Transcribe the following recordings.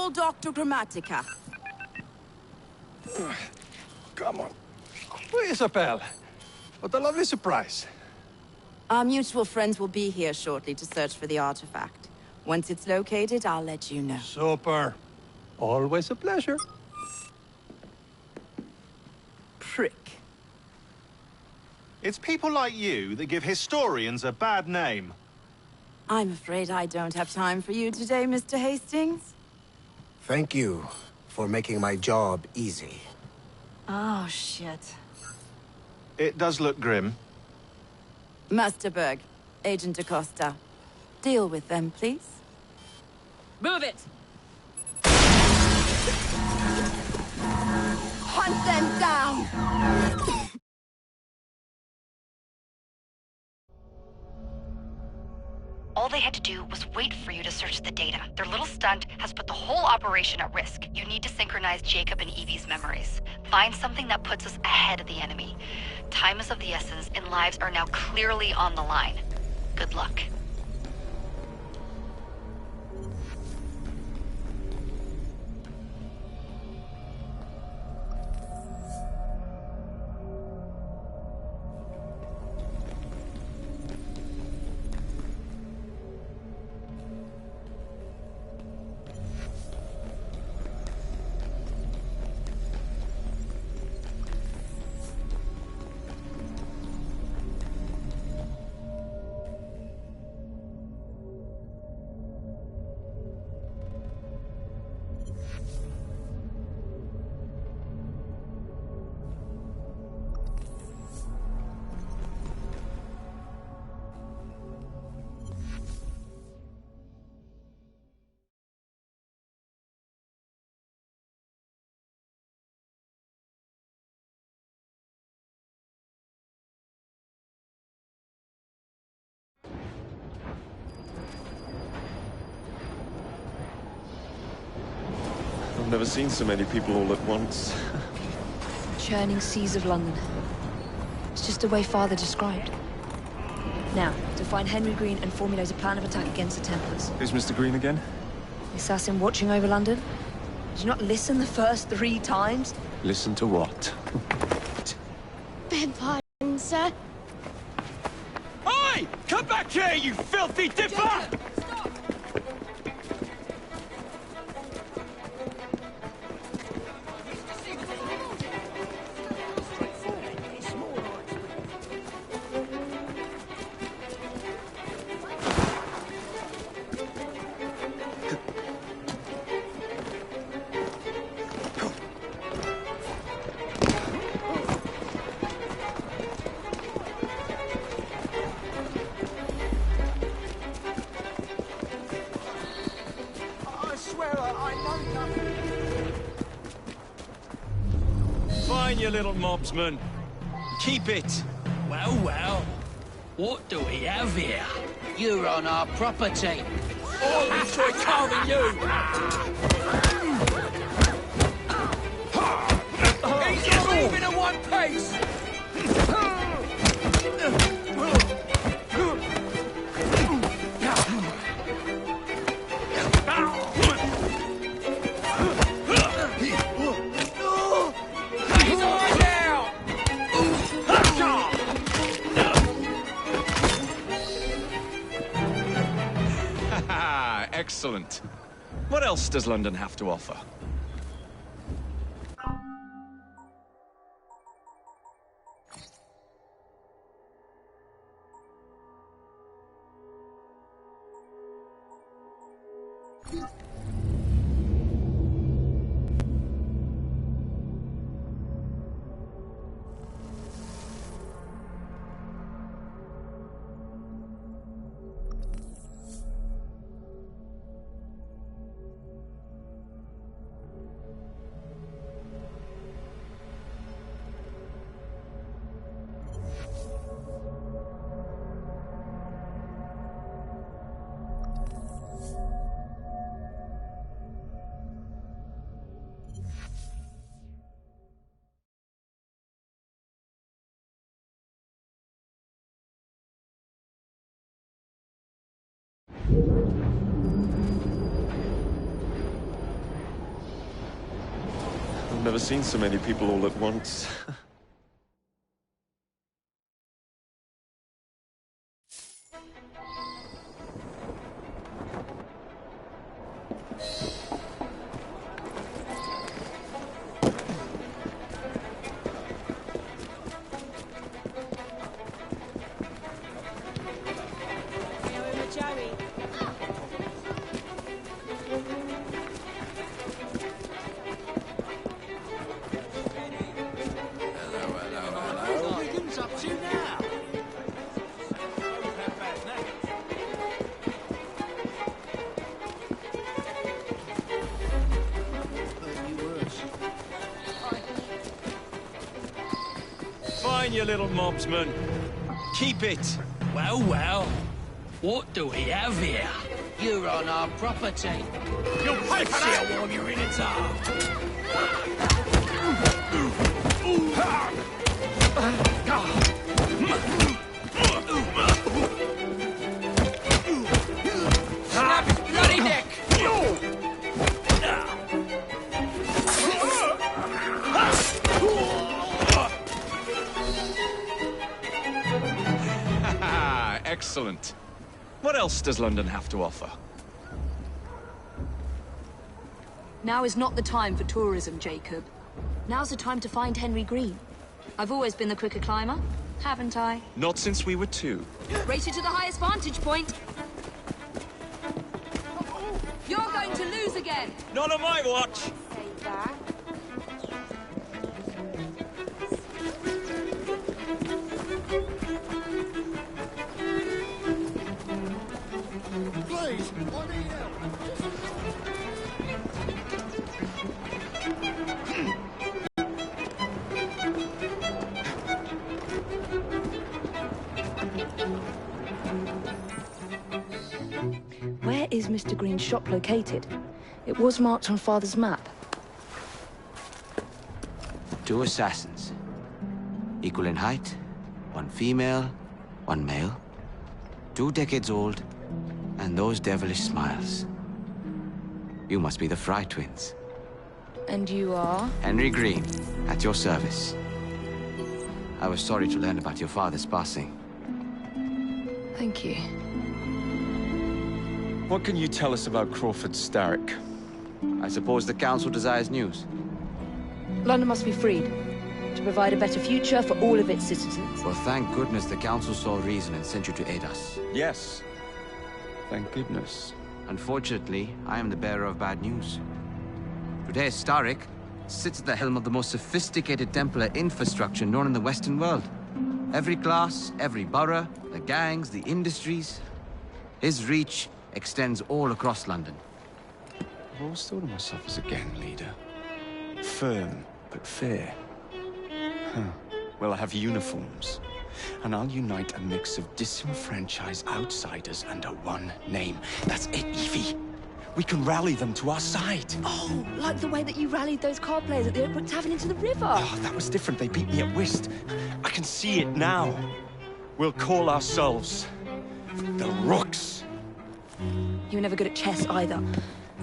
call Dr. Grammatica. Come on. Oh, Isabel. What a lovely surprise. Our mutual friends will be here shortly to search for the artifact. Once it's located, I'll let you know. Super. Always a pleasure. Prick. It's people like you that give historians a bad name. I'm afraid I don't have time for you today, Mr. Hastings. Thank you for making my job easy. Oh, shit. It does look grim. Master Berg, Agent Acosta. Deal with them, please. Move it! Hunt them down! All they had to do was wait for you to search the data. Their little stunt has put the whole operation at risk. You need to synchronize Jacob and Evie's memories. Find something that puts us ahead of the enemy. Time is of the essence, and lives are now clearly on the line. Good luck. I've never seen so many people all at once. Churning seas of London. It's just the way Father described. Now, to find Henry Green and formulate a plan of attack against the Templars. Who's Mr. Green again? The assassin watching over London? Did you not listen the first 3 times? Listen to what? Beg pardon, sir. Oi! Come back here, you filthy dipper! Fine, you little mobsman. Keep it. Well, well. What do we have here? You're on our property. Oh, enjoy carving you! He's just moving at one pace! Excellent. What else does London have to offer? never seen so many people all at once. Fine, you little mobsman. Keep it. Well, well. What do we have here? You're on our property. You'll pay for that! Warm your innards Snap his bloody neck! Excellent. What else does London have to offer? Now is not the time for tourism, Jacob. Now's the time to find Henry Green. I've always been the quicker climber, haven't I? Not since we were 2. Race you to the highest vantage point. You're going to lose again. Not on my watch! Please, I need help. Where is Mr. Green's shop located? It was marked on Father's map. 2 assassins. Equal in height, 1 female, 1 male. 2 decades old, and those devilish smiles. You must be the Fry twins. And you are? Henry Green, at your service. I was sorry to learn about your father's passing. Thank you. What can you tell us about Crawford Starrick? I suppose the Council desires news. London must be freed, to provide a better future for all of its citizens. Well, thank goodness the Council saw reason and sent you to aid us. Yes. Thank goodness. Unfortunately, I am the bearer of bad news. Today, Starrick sits at the helm of the most sophisticated Templar infrastructure known in the Western world. Every class, every borough, the gangs, the industries. His reach extends all across London. I've always thought of myself as a gang leader. Firm, but fair. Huh. Well, I have uniforms. And I'll unite a mix of disenfranchised outsiders under one name. That's it, Evie. We can rally them to our side. Oh, like the way that you rallied those card players at the Oakwood Tavern into the river. Oh, that was different. They beat me at whist. I can see it now. We'll call ourselves the Rooks. You were never good at chess either.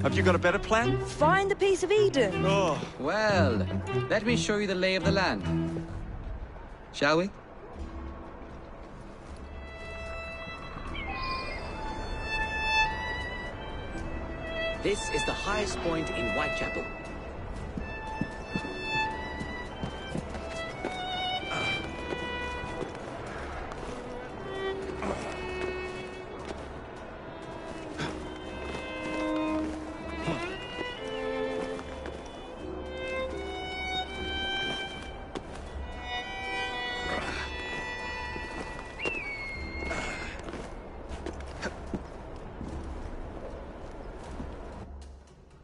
Have you got a better plan? Find the piece of Eden. Oh. Well, let me show you the lay of the land. Shall we? This is the highest point in Whitechapel.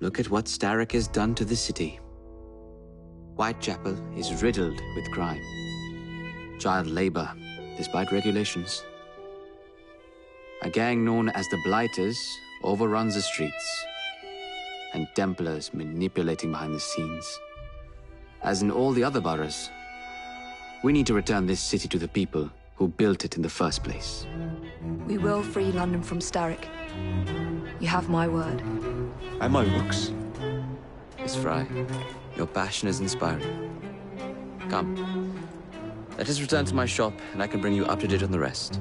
Look at what Starrick has done to the city. Whitechapel is riddled with crime. Child labor, despite regulations. A gang known as the Blighters overruns the streets, and Templars manipulating behind the scenes. As in all the other boroughs, we need to return this city to the people who built it in the first place. We will free London from Starrick. You have my word. And my Rooks. Miss Fry, Your passion is inspiring. Come. Let us return to my shop, and I can bring you up to date on the rest.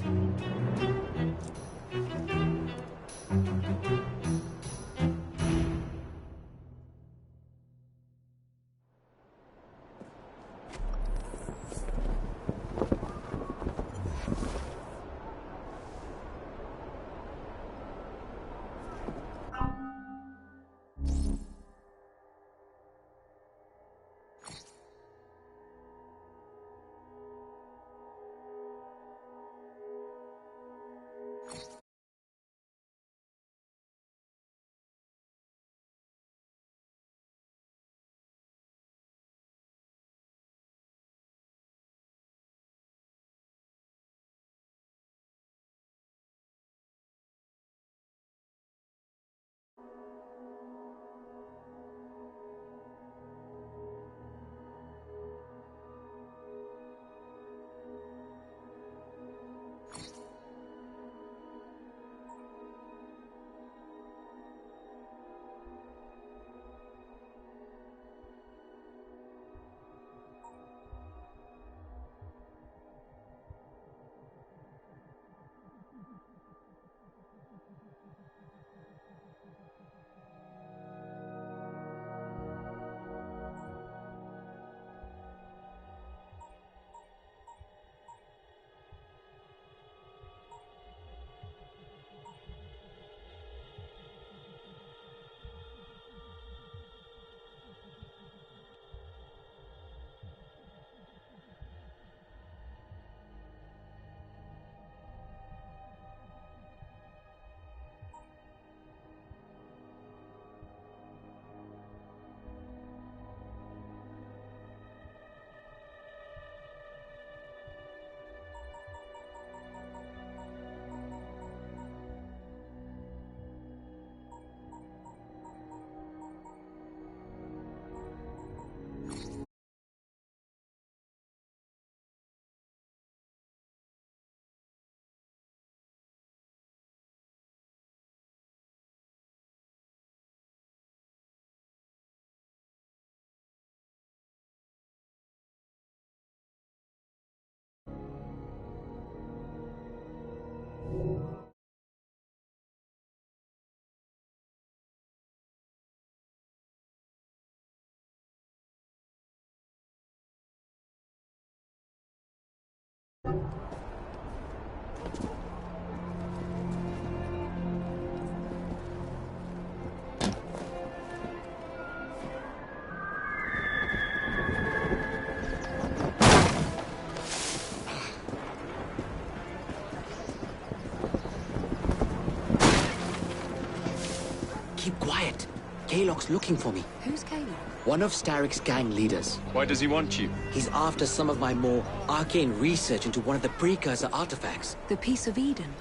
Keep quiet. Kalok's looking for me. Who's Kalok? One of Starrick's gang leaders. Why does he want you? He's after some of my more arcane research into one of the precursor artifacts. The Piece of Eden.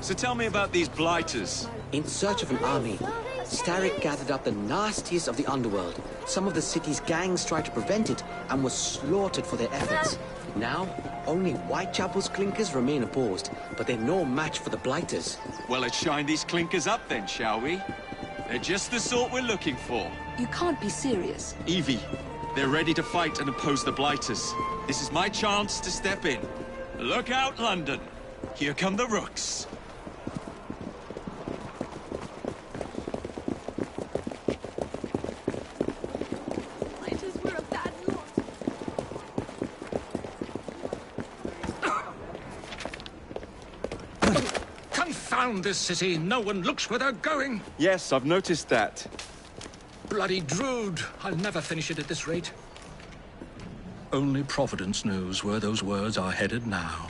So tell me about these blighters. In search of an army, Starrick gathered up the nastiest of the underworld. Some of the city's gangs tried to prevent it and were slaughtered for their efforts. Now, only Whitechapel's clinkers remain opposed, but they're no match for the blighters. Well, let's shine these clinkers up then, shall we? They're just the sort we're looking for. You can't be serious. Evie, they're ready to fight and oppose the blighters. This is my chance to step in. Look out, London. Here come the rooks. Confound this city. No one looks where they're going. Yes, I've noticed that. Bloody Drood. I'll never finish it at this rate. Only Providence knows where those words are headed now.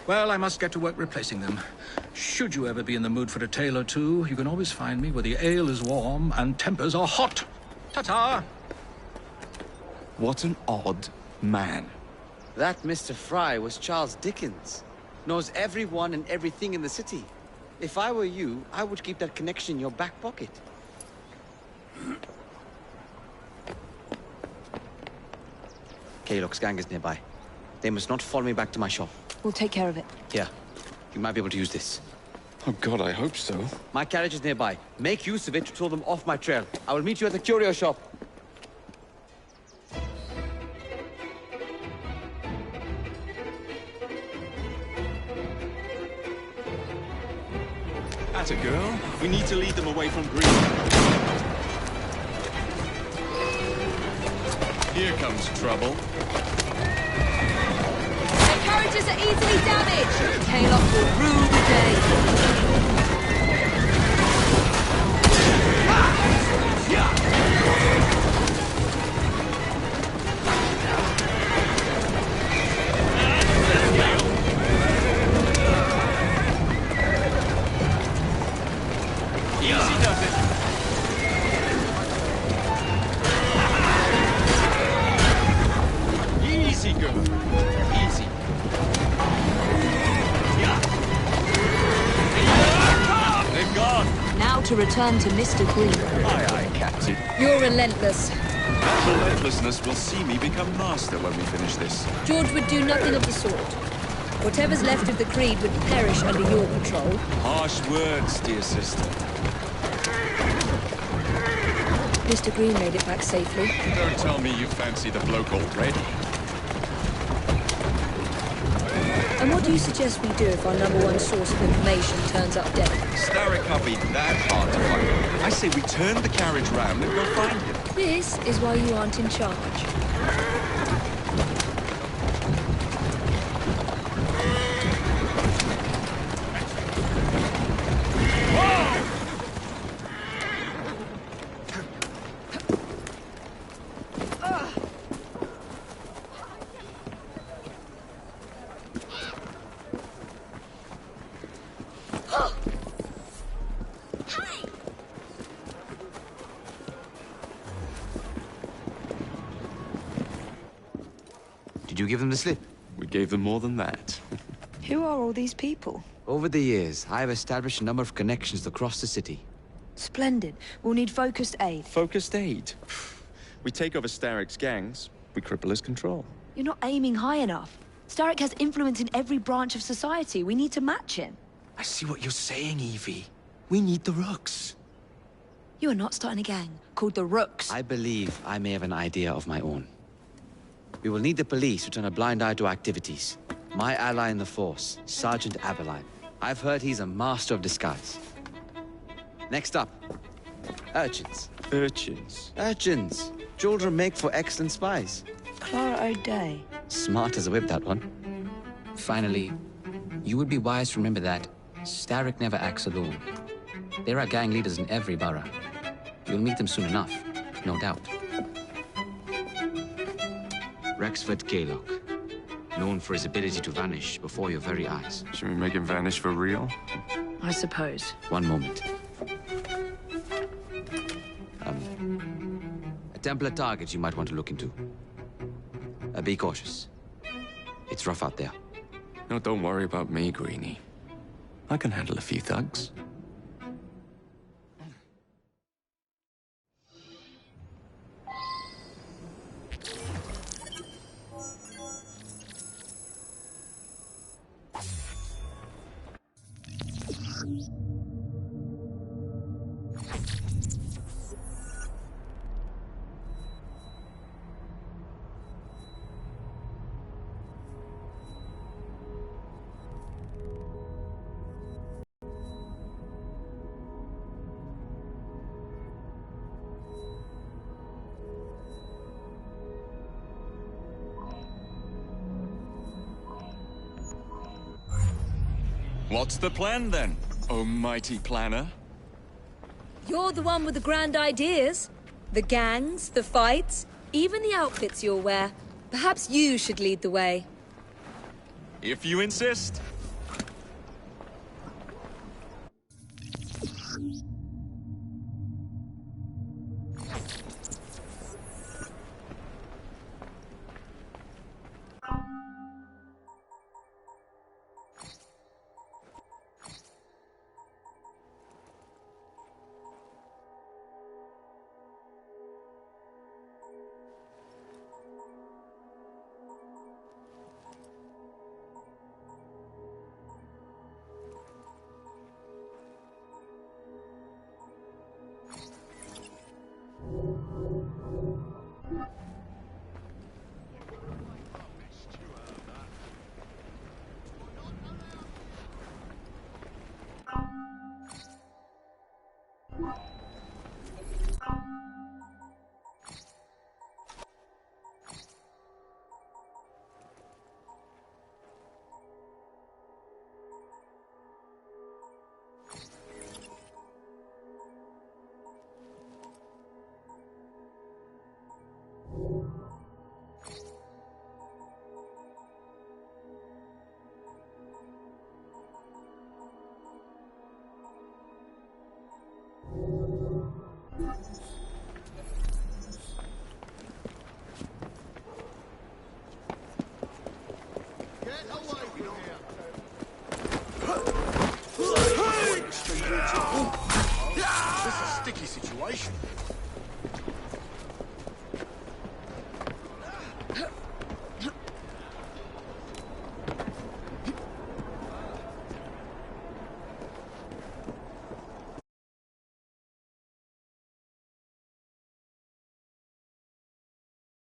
Well, I must get to work replacing them. Should you ever be in the mood for a tale or two, you can always find me where the ale is warm and tempers are hot. Ta-ta! What an odd man. That Mr. Fry was Charles Dickens. Knows everyone and everything in the city. If I were you, I would keep that connection in your back pocket. Kalok's gang is nearby. They must not follow me back to my shop. We'll take care of it. Here, you might be able to use this. Oh God, I hope so. My carriage is nearby. Make use of it to throw them off my trail. I will meet you at the curio shop. Atta girl. We need to lead them away from Green. Here comes trouble. Their carriages are easily damaged. Kaylock will rue the day. Easy does it. Easy, girl. Easy. They've gone. Now to return to Mr. Green. Aye, aye, Captain. You're relentless. That relentlessness will see me become master when we finish this. George would do nothing of the sort. Whatever's left of the Creed would perish under your control. Harsh words, dear sister. Mr. Green made it back safely. Don't tell me you fancy the bloke already. And what do you suggest we do if our #1 source of information turns up dead? Starrick can't be that hard to find. I say we turn the carriage round and go find him. This is why you aren't in charge. Did you give them the slip? We gave them more than that. Who are all these people? Over the years, I have established a number of connections across the city. Splendid. We'll need focused aid. Focused aid. We take over Starrick's gangs, we cripple his control. You're not aiming high enough. Starrick has influence in every branch of society. We need to match him. I see what you're saying, Evie. We need the Rooks. You are not starting a gang called the Rooks. I believe I may have an idea of my own. We will need the police to turn a blind eye to activities. My ally in the force, Sergeant Aberline. I've heard he's a master of disguise. Next up, urchins. Urchins? Urchins. Children make for excellent spies. Clara O'Day. Smart as a whip, that one. Finally, you would be wise to remember that Starrick never acts alone. There are gang leaders in every borough. You'll meet them soon enough, no doubt. Rexford Kaylock, known for his ability to vanish before your very eyes. Should we make him vanish for real? I suppose. One moment. A Templar target you might want to look into. Be cautious. It's rough out there. No, don't worry about me, Greenie. I can handle a few thugs. What's the plan then, oh mighty planner? You're the one with the grand ideas. The gangs, the fights, even the outfits you'll wear. Perhaps you should lead the way. If you insist. Get away from here!